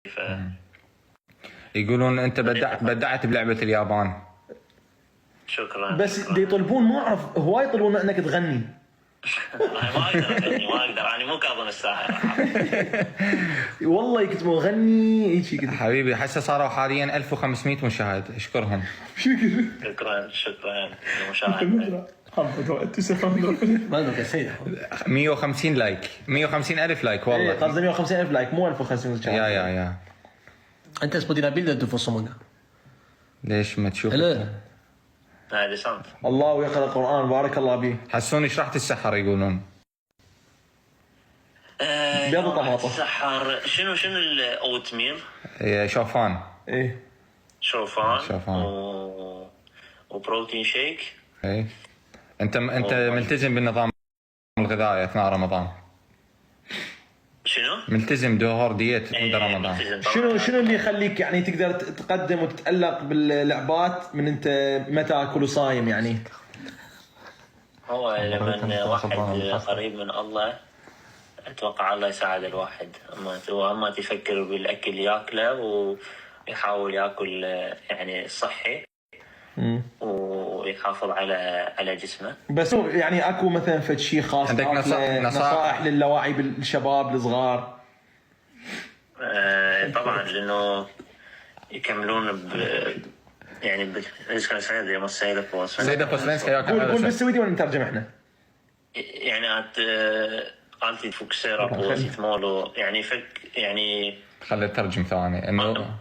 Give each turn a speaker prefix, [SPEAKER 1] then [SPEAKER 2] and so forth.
[SPEAKER 1] ف...
[SPEAKER 2] يقولون انت بدعت بلعبه اليابان.
[SPEAKER 1] شكرا.
[SPEAKER 3] بس
[SPEAKER 1] شكراً.
[SPEAKER 3] دي يطلبون، ما اعرف هواي يطلبون انك تغني.
[SPEAKER 1] أنا ما اقدر اغني، ما اقدر، انا مو كاظم الساحر.
[SPEAKER 3] والله يكتبوا غني هيك كذا.
[SPEAKER 2] حبيبي هسه صاروا حاليا 1500 مشاهد، اشكرهم.
[SPEAKER 1] شكرا للمشاهدة.
[SPEAKER 3] ما ادري سيد
[SPEAKER 2] 150 لايك، 150 الف لايك والله.
[SPEAKER 3] قصدي 150,000 لايك مو 1500.
[SPEAKER 2] يا
[SPEAKER 4] انت سبوتي نبيل دو فصمنا
[SPEAKER 2] ليش ما تشوف؟
[SPEAKER 4] لا
[SPEAKER 1] هذا صمت.
[SPEAKER 3] الله ويقرأ القرآن بارك الله به.
[SPEAKER 2] حسوني ايش راح تتسحر يقولون؟
[SPEAKER 3] بيض وطماطم.
[SPEAKER 1] السحر شنو الاوت ميل؟
[SPEAKER 2] شوفان.
[SPEAKER 3] ايه
[SPEAKER 1] شوفان. وبروتين شيك.
[SPEAKER 2] ايه انت ملتزم بالنظام الغذائي اثناء رمضان؟
[SPEAKER 1] شنو؟
[SPEAKER 2] ملتزم دهور ديت عند رمضان.
[SPEAKER 3] شنو اللي يخليك يعني تقدر تقدم وتتألق باللعبات من انت ما تاكل وصايم يعني؟
[SPEAKER 1] هو لما واحد قريب من الله اتوقع الله يساعد الواحد، اما تفكر بالاكل ياكله ويحاول ياكل يعني صحي ويحافظ على جسمه.
[SPEAKER 3] بس يعني اكو مثلا فد شيء خاص
[SPEAKER 2] عندك
[SPEAKER 3] نصائح للواعي بالشباب الصغار؟
[SPEAKER 1] طبعا لانه يكملون يعني سيدة
[SPEAKER 2] بوسلينسك حياك
[SPEAKER 3] الله. قول بالسويدي ولا نترجم احنا؟
[SPEAKER 1] يعني alltid fokusera på sitt mål och يعني خلي
[SPEAKER 2] ترجم ثاني انه